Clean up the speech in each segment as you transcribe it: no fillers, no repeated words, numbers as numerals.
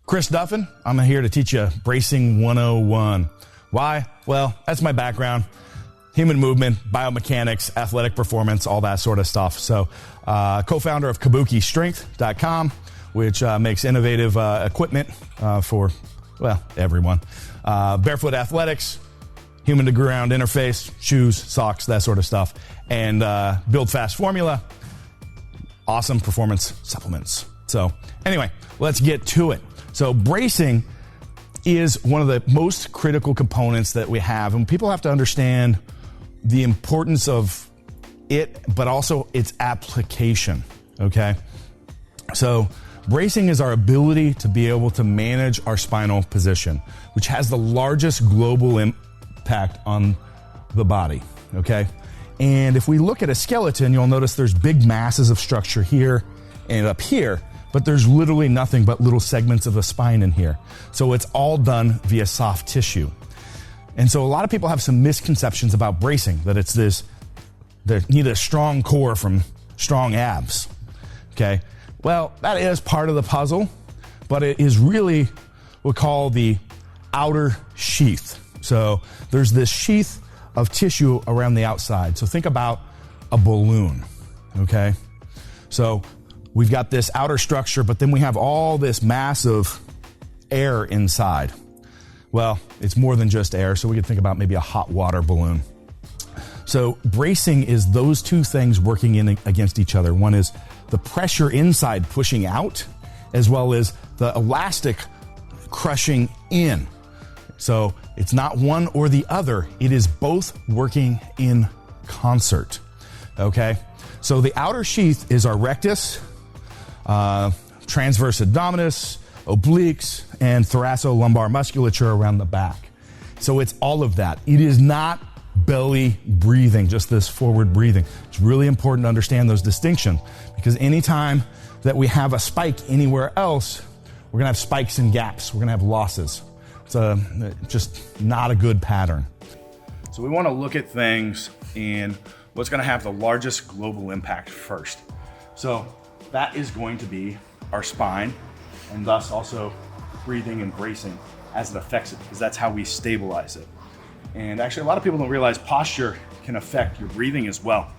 Chris Duffin. I'm here to teach you Bracing 101. Why? Well, that's my background. Human movement, biomechanics, athletic performance, all that sort of stuff. So, co-founder of KabukiStrength.com, which makes innovative equipment for, well, everyone. Barefoot athletics, human to ground interface, shoes, socks, that sort of stuff. And Build Fast Formula, awesome performance supplements. So anyway, let's get to it. So bracing is one of the most critical components that we have, and people have to understand the importance of it, but also its application, okay? So bracing is our ability to be able to manage our spinal position, which has the largest global impact on the body, okay? And if we look at a skeleton, you'll notice there's big masses of structure here and up here, but there's literally nothing but little segments of the spine in here. So it's all done via soft tissue. And so a lot of people have some misconceptions about bracing, that it's this, they need a strong core from strong abs, okay? Well, that is part of the puzzle, but it is really what we call the outer sheath. So there's this sheath of tissue around the outside. So think about a balloon, okay? So we've got this outer structure, but then we have all this massive air inside. Well, it's more than just air, so we could think about maybe a hot water balloon. So bracing is those two things working in against each other. One is the pressure inside pushing out, as well as the elastic crushing in. So it's not one or the other. It is both working in concert, okay? So the outer sheath is our rectus, transverse abdominis, obliques, and thoracolumbar musculature around the back. So it's all of that. It is not belly breathing, just this forward breathing. It's really important to understand those distinctions, because anytime that we have a spike anywhere else, we're gonna have spikes and gaps. We're gonna have losses. It's just not a good pattern. So we wanna look at things and what's gonna have the largest global impact first. So that is going to be our spine, and thus also breathing and bracing as it affects it, because that's how we stabilize it. And actually, a lot of people don't realize posture can affect your breathing as well.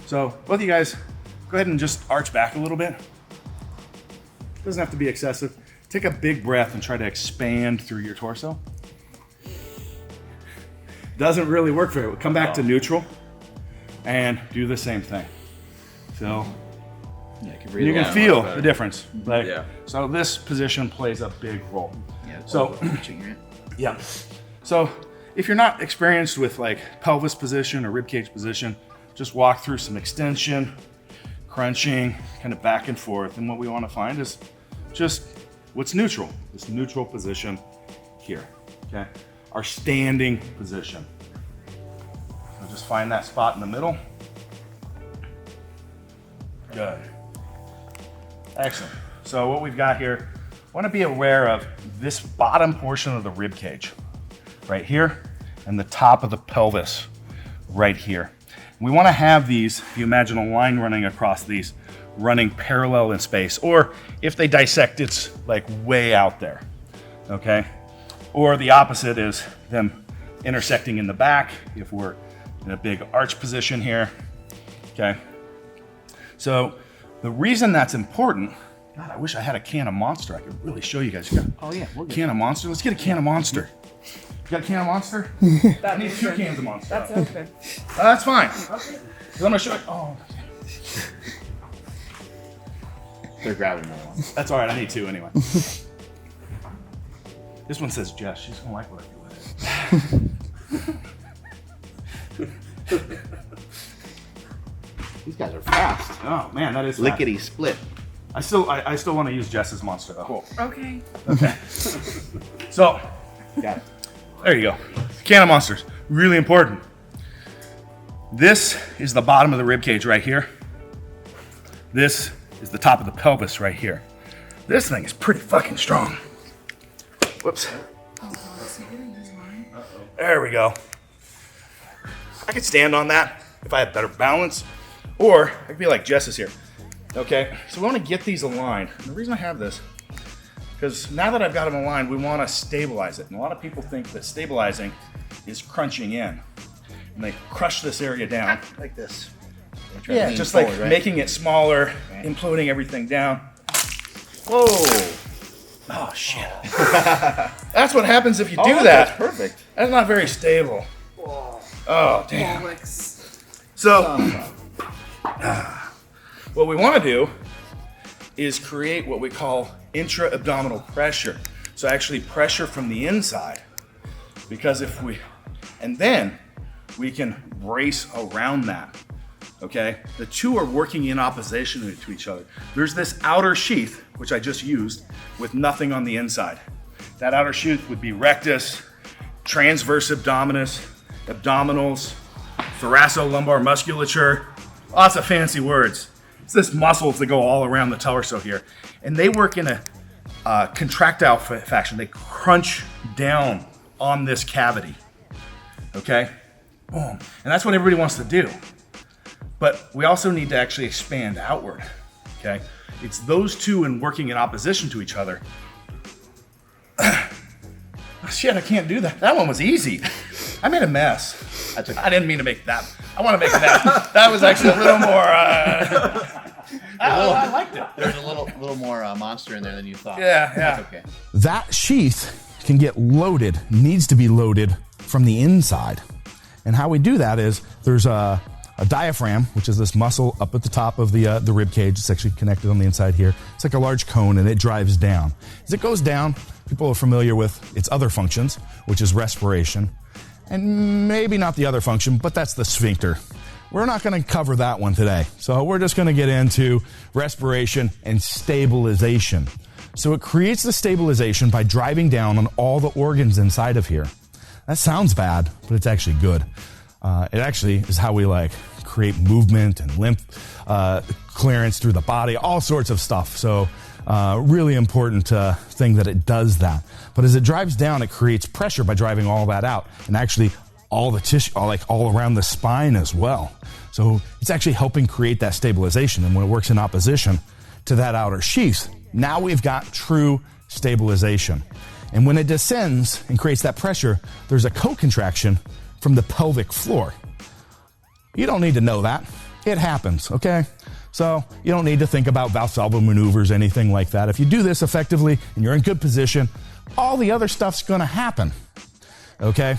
So both of you guys, go ahead and just arch back a little bit. Doesn't have to be excessive. Take a big breath and try to expand through your torso. Doesn't really work for you. Come back to neutral and do the same thing. So yeah, you can feel the difference. Like, yeah. So this position plays a big role. Yeah, so yeah. So if you're not experienced with like pelvis position or ribcage position, just walk through some extension, crunching, kind of back and forth. And what we want to find is just what's neutral, this neutral position here, okay? Our standing position. So just find that spot in the middle. Good. Excellent. So what we've got here, I want to be aware of this bottom portion of the rib cage right here and the top of the pelvis right here. We want to have these, if you imagine a line running across these, running parallel in space, or if they dissect, it's like way out there, okay? Or the opposite is them intersecting in the back if we're in a big arch position here, okay? So the reason that's important, God, I wish I had a can of Monster. I could really show you guys. Oh yeah, we'll get can of Monster. Let's get a can of Monster. You got a can of Monster? I need 2 cans of Monster. That's open. That's fine. Okay. I'm gonna show you. Oh, They're grabbing another one. that's all right. I need 2 anyway. This one says Jess. She's gonna like what I do with it. These guys are fast. Oh man, that is fast. Lickety split. I still want to use Jess's Monster though. Cool. Okay. Okay. So Got it. there you go. Can of Monsters. Really important. This is the bottom of the rib cage right here. This is the top of the pelvis right here. This thing is pretty fucking strong. Whoops. There we go. I could stand on that if I had better balance, or I could be like Jess is here. Okay, so we want to get these aligned. And the reason I have this Because now that I've got them aligned, we want to stabilize it. And a lot of people think that stabilizing is crunching in. And they crush this area down. Like this. Yeah, just like making it smaller, imploding everything down. Whoa. Oh, shit. That's what happens if you do that. That's perfect. That's not very stable. Whoa. Oh, damn. So, what we want to do is create what we call intra-abdominal pressure. So actually pressure from the inside. Because and then we can brace around that. Okay? The two are working in opposition to each other. There's this outer sheath, which I just used, with nothing on the inside. That outer sheath would be rectus, transverse abdominis, abdominals, thoracolumbar musculature, lots of fancy words. It's this muscles that go all around the torso here. And they work in a contractile fashion. They crunch down on this cavity. Okay? Boom. And that's what everybody wants to do. But we also need to actually expand outward. Okay? It's those two and working in opposition to each other. Shit, I can't do that. That one was easy. I made a mess. I didn't mean to make that. I want to make that. That was actually a little more. I liked it. There's a little more monster in there than you thought. Yeah. That's okay. That sheath can get loaded, needs to be loaded from the inside. And how we do that is there's a diaphragm, which is this muscle up at the top of the rib cage. It's actually connected on the inside here. It's like a large cone, and it drives down. As it goes down, people are familiar with its other functions, which is respiration, and maybe not the other function, but that's the sphincter. We're not going to cover that one today. So we're just going to get into respiration and stabilization. So it creates the stabilization by driving down on all the organs inside of here. That sounds bad, but it's actually good. It actually is how we create movement and lymph clearance through the body, all sorts of stuff. So really important thing that it does that. But as it drives down, it creates pressure by driving all that out, and actually all the tissue, all around the spine as well. So it's actually helping create that stabilization. And when it works in opposition to that outer sheath, now we've got true stabilization. And when it descends and creates that pressure, there's a co-contraction from the pelvic floor. You don't need to know that. It happens, okay? So you don't need to think about Valsalva maneuvers, anything like that. If you do this effectively and you're in good position, all the other stuff's gonna happen, okay?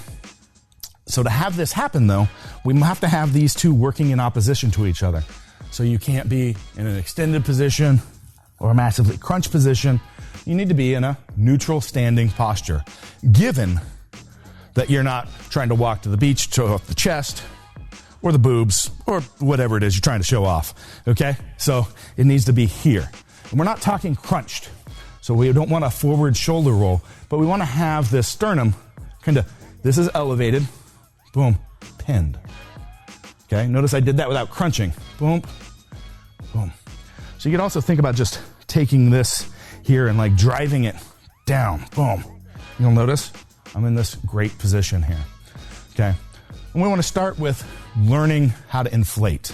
So to have this happen, though, we have to have these two working in opposition to each other. So you can't be in an extended position or a massively crunched position. You need to be in a neutral standing posture, given that you're not trying to walk to the beach to show off the chest or the boobs or whatever it is you're trying to show off, okay? So it needs to be here. And we're not talking crunched. So we don't want a forward shoulder roll, but we want to have this sternum this is elevated, boom, pinned. Okay, notice I did that without crunching. Boom, boom. So you can also think about just taking this here and driving it down, boom. You'll notice I'm in this great position here, okay? And we want to start with learning how to inflate,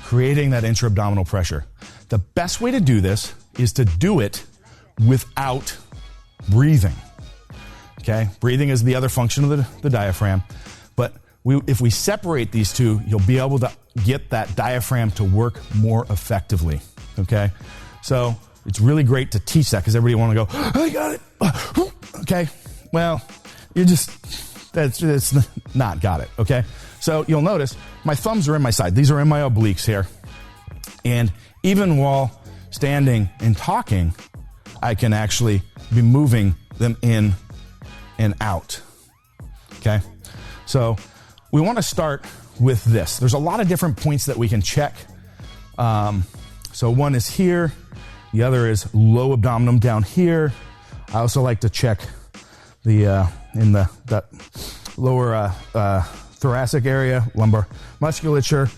creating that intra-abdominal pressure. The best way to do this is to do it without breathing, okay? Breathing is the other function of the diaphragm, but if we separate these two, you'll be able to get that diaphragm to work more effectively, okay? So it's really great to teach that because everybody want to go, I got it, okay? Well, that's not got it, okay? So you'll notice my thumbs are in my side. These are in my obliques here. And even while standing and talking, I can actually be moving them in and out, okay? So we want to start with this. There's a lot of different points that we can check. So one is here. The other is low abdominum down here. I also like to check that lower thoracic area, lumbar musculature.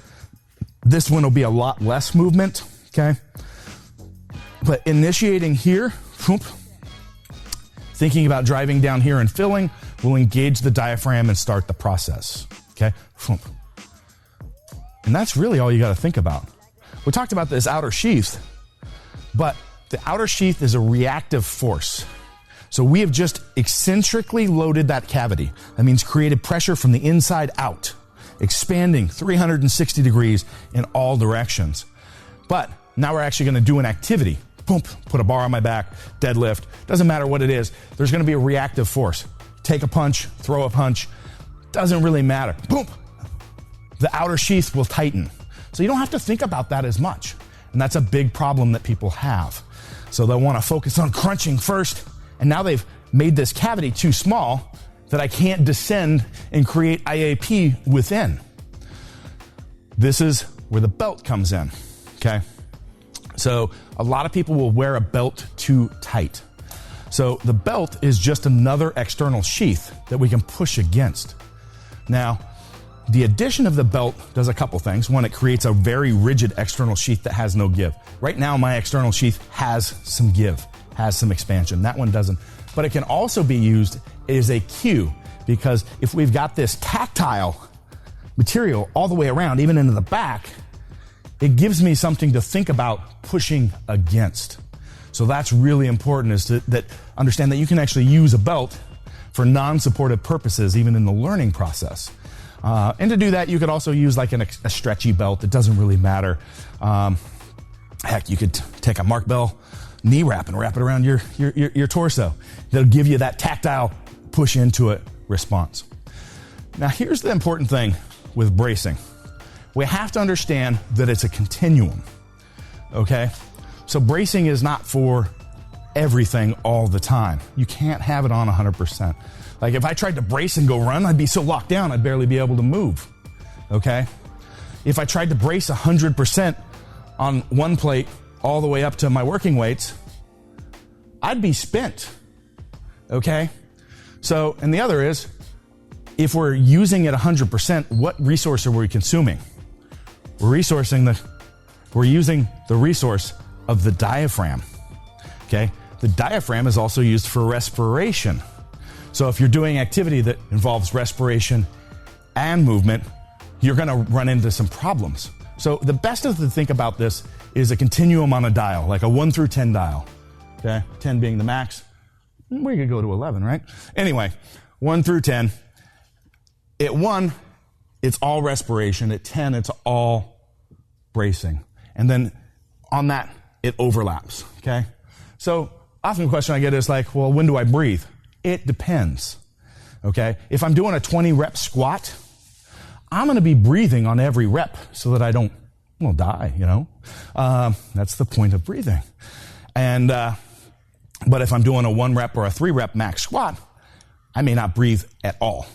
This one will be a lot less movement, okay? But initiating here, whoop, thinking about driving down here and filling, will engage the diaphragm and start the process, okay? Whoop. And that's really all you got to think about. We talked about this outer sheath, but The outer sheath is a reactive force. So we have just eccentrically loaded that cavity. That means created pressure from the inside out, expanding 360 degrees in all directions. But now we're actually going to do an activity. Boom, put a bar on my back, deadlift. Doesn't matter what it is. There's going to be a reactive force. Take a punch, throw a punch. Doesn't really matter. Boom. The outer sheath will tighten. So you don't have to think about that as much. And that's a big problem that people have. So they'll want to focus on crunching first. And now they've made this cavity too small that I can't descend and create IAP within. This is where the belt comes in, okay? So a lot of people will wear a belt too tight. So the belt is just another external sheath that we can push against. Now, the addition of the belt does a couple things. One, it creates a very rigid external sheath that has no give. Right now, my external sheath has some give, has some expansion. That one doesn't. But it can also be used as a cue, because if we've got this tactile material all the way around, even into the back, it gives me something to think about pushing against. So that's really important, is that understand that you can actually use a belt for non-supportive purposes, even in the learning process. And to do that, you could also use like a stretchy belt. It doesn't really matter. Heck, you could take a Mark Bell knee wrap and wrap it around your torso. That'll give you that tactile push into it response. Now, here's the important thing with bracing. We have to understand that it's a continuum, okay? So bracing is not for everything all the time. You can't have it on 100%. Like if I tried to brace and go run, I'd be so locked down I'd barely be able to move, okay? If I tried to brace 100% on one plate all the way up to my working weights, I'd be spent, okay? So, and the other is, if we're using it 100%, what resource are we consuming? We're using the resource of the diaphragm, okay? The diaphragm is also used for respiration. So if you're doing activity that involves respiration and movement, you're gonna run into some problems. So the best of to think about this is a continuum on a dial, like a 1 through 10 dial, okay? 10 being the max. We could go to 11, right? Anyway, 1 through 10. At 1, it's all respiration. At 10, it's all bracing. And then on that, it overlaps, okay? So often the question I get is like, well, when do I breathe? It depends, okay? If I'm doing a 20 rep squat, I'm gonna be breathing on every rep so that I don't, well, die, you know? That's the point of breathing. And, but if I'm doing a 1 rep or a 3 rep max squat, I may not breathe at all,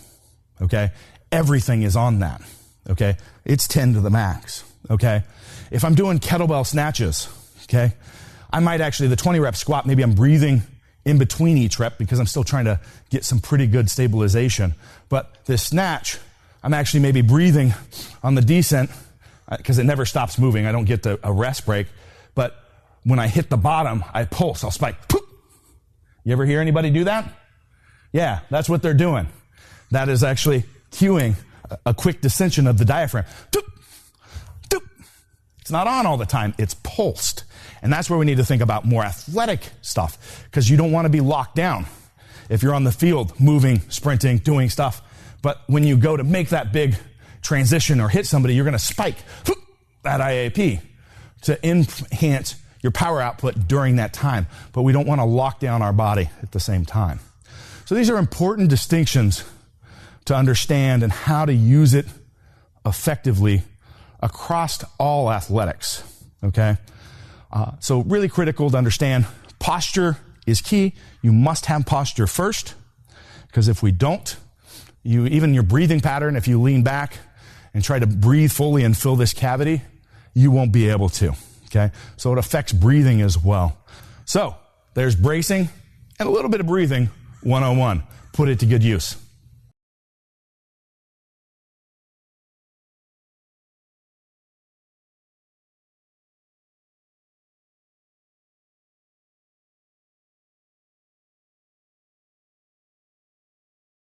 okay? Everything is on that, okay? It's 10 to the max, okay? If I'm doing kettlebell snatches, okay, I might actually, the 20 rep squat, maybe I'm breathing in between each rep because I'm still trying to get some pretty good stabilization. But this snatch, I'm actually maybe breathing on the descent because it never stops moving. I don't get a rest break. But when I hit the bottom, I pulse, I'll spike. Poop. You ever hear anybody do that? Yeah, that's what they're doing. That is actually cueing a quick descension of the diaphragm. Doop, doop. It's not on all the time, it's pulsed. And that's where we need to think about more athletic stuff, because you don't want to be locked down if you're on the field, moving, sprinting, doing stuff. But when you go to make that big transition or hit somebody, you're going to spike that IAP to enhance your power output during that time. But we don't want to lock down our body at the same time. So these are important distinctions to understand and how to use it effectively across all athletics, okay? So really critical to understand posture is key. You must have posture first, because if we don't, even your breathing pattern, if you lean back and try to breathe fully and fill this cavity, you won't be able to, okay? So it affects breathing as well. So there's bracing and a little bit of breathing 101. Put it to good use.